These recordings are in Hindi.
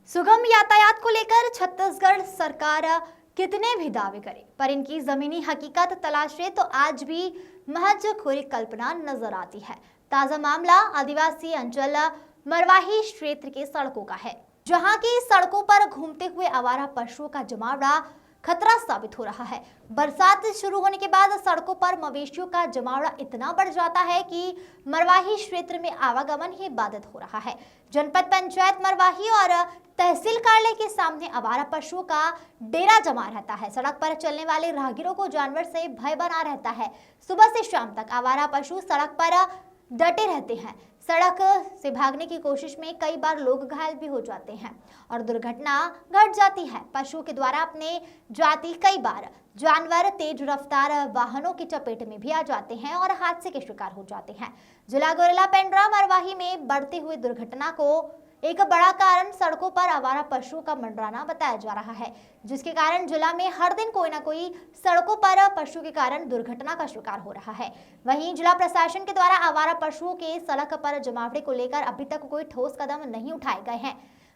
सुगम यातायात को लेकर छत्तीसगढ़ सरकार कितने भी दावे करे, पर इनकी जमीनी हकीकत तलाशे तो आज भी महज खोरी कल्पना नजर आती है। ताजा मामला आदिवासी अंचल मरवाही क्षेत्र के सड़कों का है, जहां की सड़कों पर घूमते हुए आवारा पशुओं का जमावड़ा खतरा साबित हो रहा है। बरसात शुरू होने के बाद सड़कों पर मवेशियों का जमावड़ा इतना बढ़ जाता है कि मरवाही क्षेत्र में आवागमन ही बाधित हो रहा है। जनपद पंचायत मरवाही और तहसील कार्यालय के सामने आवारा पशुओं का डेरा जमा रहता है। सड़क पर चलने वाले राहगीरों को जानवर से भय बना रहता है। सुबह से शाम तक आवारा पशु सड़क पर डटे रहते हैं। सड़क से भागने की कोशिश में कई बार लोग घायल भी हो जाते हैं और दुर्घटना घट जाती है। पशुओं के द्वारा अपने जाति कई बार जानवर तेज रफ्तार वाहनों की चपेट में भी आ जाते हैं और हादसे के शिकार हो जाते हैं। जिला गोरेला पेंड्रा मरवाही में बढ़ते हुए दुर्घटना को एक बड़ा कारण सड़कों पर आवारा पशुओं का मंडराना बताया जा रहा है, जिसके कारण जिला में हर दिन कोई न कोई सड़कों पर पशु के कारण दुर्घटना का शिकार हो रहा है। वहीं जिला प्रशासन के द्वारा आवारा पशुओं के सड़क पर जमावड़े को लेकर अभी तक कोई ठोस कदम नहीं उठाए गए हैं।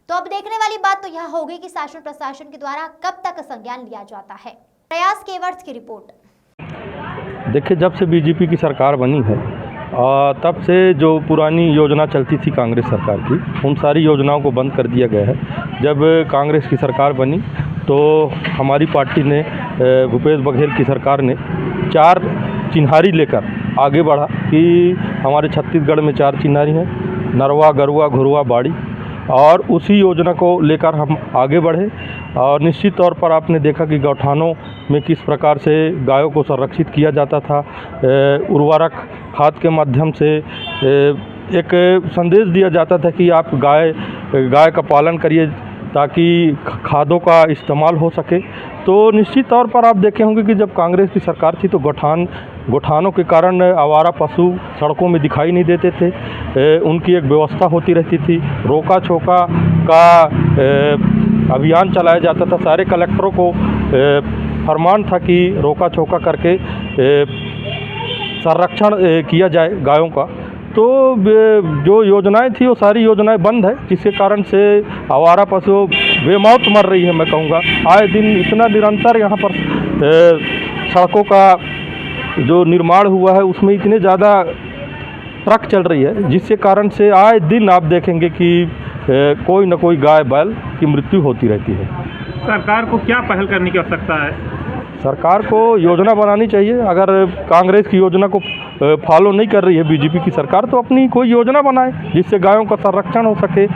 तो अब देखने वाली बात तो यह होगी कि शासन प्रशासन के द्वारा कब तक संज्ञान लिया जाता है। प्रयास केवर्स की रिपोर्ट। देखिए, जब से बीजेपी की सरकार बनी है तब से जो पुरानी योजना चलती थी कांग्रेस सरकार की, उन सारी योजनाओं को बंद कर दिया गया है। जब कांग्रेस की सरकार बनी तो हमारी पार्टी ने, भूपेश बघेल की सरकार ने 4 चिन्हारी लेकर आगे बढ़ा कि हमारे छत्तीसगढ़ में 4 चिन्हारी हैं, नरवा, गरुआ, घुरुआ, बाड़ी, और उसी योजना को लेकर हम आगे बढ़े। और निश्चित तौर पर आपने देखा कि गौठानों में किस प्रकार से गायों को संरक्षित किया जाता था। उर्वरक खाद के माध्यम से एक संदेश दिया जाता था कि आप गाय का पालन करिए ताकि खादों का इस्तेमाल हो सके। तो निश्चित तौर पर आप देखे होंगे कि जब कांग्रेस की सरकार थी तो गौठानों के कारण आवारा पशु सड़कों में दिखाई नहीं देते थे। उनकी एक व्यवस्था होती रहती थी। रोका छोका का अभियान चलाया जाता था। सारे कलेक्टरों को फरमान था कि रोका छोका करके संरक्षण किया जाए गायों का। तो जो योजनाएं थी वो सारी योजनाएं बंद है, जिसके कारण से आवारा पशु बेमौत मर रही है। मैं कहूँगा आए दिन इतना निरंतर यहाँ पर सड़कों का जो निर्माण हुआ है उसमें इतने ज़्यादा ट्रक चल रही है, जिसके कारण से आए दिन आप देखेंगे कि कोई न कोई गाय बैल की मृत्यु होती रहती है। सरकार को क्या पहल करने की आवश्यकता है? सरकार को योजना बनानी चाहिए। अगर कांग्रेस की योजना को फॉलो नहीं कर रही है बीजेपी की सरकार, तो अपनी कोई योजना बनाए जिससे गायों का संरक्षण हो सके।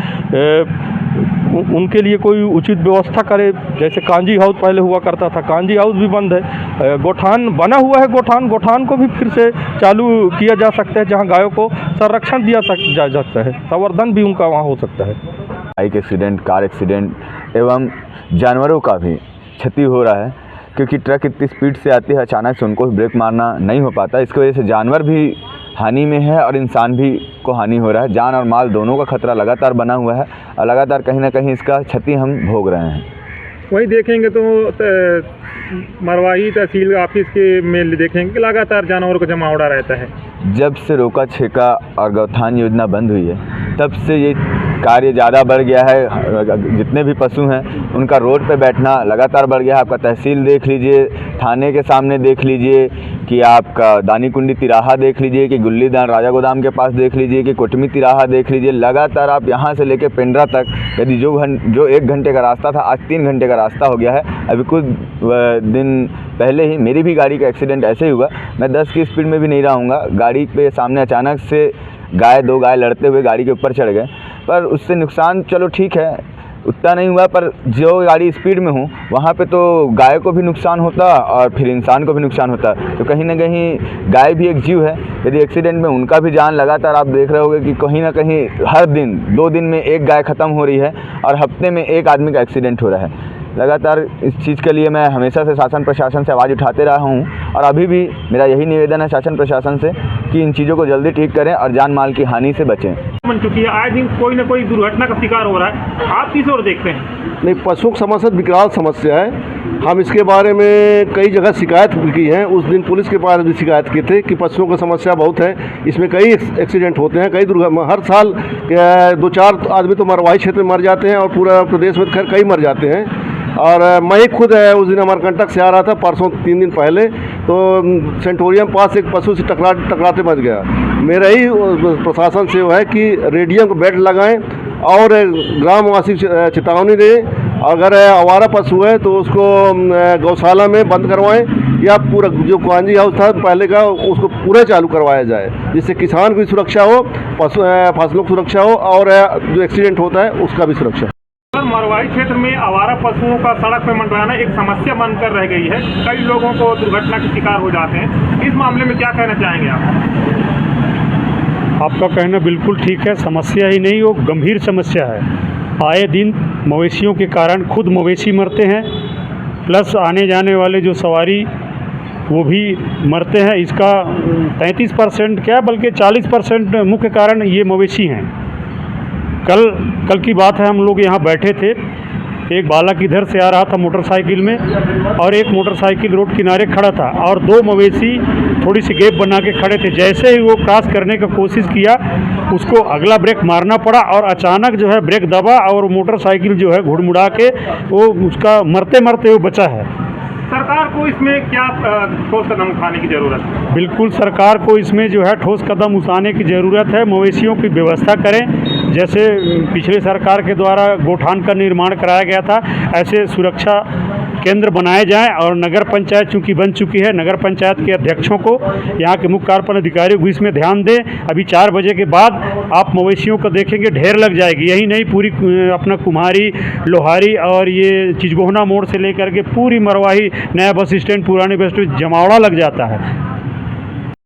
उनके लिए कोई उचित व्यवस्था करे। जैसे कांजी हाउस पहले हुआ करता था, कांजी हाउस भी बंद है। गोठान बना हुआ है, गोठान को भी फिर से चालू किया जा सकता है, जहां गायों को संरक्षण दिया जा सकता है, संवर्धन भी उनका वहां हो सकता है। बाइक एक्सीडेंट, कार एक्सीडेंट एवं जानवरों का भी क्षति हो रहा है, क्योंकि ट्रक इतनी स्पीड से आती है, अचानक से उनको ब्रेक मारना नहीं हो पाता। इसकी वजह से जानवर भी हानि में है और इंसान भी को हानि हो रहा है। जान और माल दोनों का खतरा लगातार बना हुआ है और लगातार कहीं ना कहीं इसका क्षति हम भोग रहे हैं। वही देखेंगे तो मरवाही तहसील ऑफिस के में देखेंगे कि लगातार जानवरों का जमावड़ा रहता है। जब से रोका छेका और गौठान योजना बंद हुई है तब से ये कार्य ज़्यादा बढ़ गया है। जितने भी पशु हैं उनका रोड पे बैठना लगातार बढ़ गया है। आपका तहसील देख लीजिए, थाने के सामने देख लीजिए, कि आपका दानी कुंडी तिराहा देख लीजिए, कि गुल्लीदान राजा गोदाम के पास देख लीजिए, कि कोटमी तिराहा देख लीजिए। लगातार आप यहाँ से लेके पेंड्रा तक, यदि जो 1 घंटे का रास्ता था आज 3 घंटे का रास्ता हो गया है। अभी कुछ दिन पहले ही मेरी भी गाड़ी का एक्सीडेंट ऐसे ही हुआ। मैं 10 की स्पीड में भी नहीं रहूँगा, गाड़ी पे सामने अचानक से 2 गाय लड़ते हुए गाड़ी के ऊपर चढ़ गए। पर उससे नुकसान चलो ठीक है, उतना नहीं हुआ, पर जो गाड़ी स्पीड में हूँ वहाँ पे तो गाय को भी नुकसान होता और फिर इंसान को भी नुकसान होता। तो कहीं ना कहीं गाय भी एक जीव है। यदि एक्सीडेंट में उनका भी जान, लगातार आप देख रहे होंगे कि कहीं ना कहीं हर दिन 2 दिन में 1 गाय ख़त्म हो रही है और हफ्ते में 1 आदमी का एक्सीडेंट हो रहा है। लगातार इस चीज़ के लिए मैं हमेशा से शासन प्रशासन से आवाज़ उठाते रहा हूँ और अभी भी मेरा यही निवेदन है शासन प्रशासन से कि इन चीज़ों को जल्दी ठीक करें और जान माल की हानि से बचें। क्योंकि आए दिन कोई ना कोई दुर्घटना का शिकार हो रहा है, आप किस ओर देखते हैं? नहीं, पशु समस्या विकराल समस्या है। हम इसके बारे में कई जगह शिकायत भी की है। उस दिन पुलिस के पास भी शिकायत की थी कि पशुओं की समस्या बहुत है, इसमें कई एक्सीडेंट होते हैं, कई दुर्घटना हर साल 2-4 आदमी तो मरवाही क्षेत्र में मर जाते हैं और पूरा प्रदेश में खैर कई मर जाते हैं। और मैं ही खुद उस दिन अमरकंटक से आ रहा था परसों 3 दिन पहले, तो सेंटोरियम पास एक पशु से टकराते बच गया। मेरा ही प्रशासन से है कि रेडियम को बेल्ट लगाएं और ग्रामवासी चेतावनी दें, अगर आवारा पशु है तो उसको गौशाला में बंद करवाएं या पूरा जो कांजी हाउस था पहले का उसको पूरा चालू करवाया जाए, जिससे किसान की सुरक्षा हो, फसलों की सुरक्षा हो और जो एक्सीडेंट होता है उसका भी सुरक्षा हो। मरवाही क्षेत्र में आवारा पशुओं का सड़क पर मंडराना एक समस्या बनकर रह गई है। कई लोगों को दुर्घटना के शिकार हो जाते हैं। इस मामले में क्या कहना चाहेंगे आप? आपका कहना बिल्कुल ठीक है। समस्या ही नहीं, वो गंभीर समस्या है। आए दिन मवेशियों के कारण खुद मवेशी मरते हैं, प्लस आने जाने वाले जो सवारी वो भी मरते हैं। इसका 33% क्या बल्कि 40% मुख्य कारण ये मवेशी हैं। कल की बात है, हम लोग यहाँ बैठे थे, एक बालक इधर से आ रहा था मोटरसाइकिल में और एक मोटरसाइकिल रोड किनारे खड़ा था और 2 मवेशी थोड़ी सी गैप बना के खड़े थे। जैसे ही वो क्रॉस करने का कोशिश किया, उसको अगला ब्रेक मारना पड़ा और अचानक जो है ब्रेक दबा और मोटरसाइकिल जो है घुड़मुड़ा के वो उसका मरते मरते वो बचा है। सरकार को इसमें क्या ठोस कदम उठाने की ज़रूरत है? बिल्कुल, सरकार को इसमें जो है ठोस कदम उठाने की ज़रूरत है। मवेशियों की व्यवस्था करें, जैसे पिछले सरकार के द्वारा गोठान का निर्माण कराया गया था, ऐसे सुरक्षा केंद्र बनाए जाएं और नगर पंचायत चूँकि बन चुकी है, नगर पंचायत के अध्यक्षों को, यहाँ के मुख्य कार्यपालन अधिकारियों को इसमें ध्यान दें। अभी 4 बजे के बाद आप मवेशियों को देखेंगे ढेर लग जाएगी। यही नहीं, पूरी अपना कुम्हारी, लोहारी और ये चिचगोहना मोड़ से लेकर के पूरी मरवाही, नया बस स्टैंड, पुराने बस स्टैंड, जमावड़ा लग जाता है।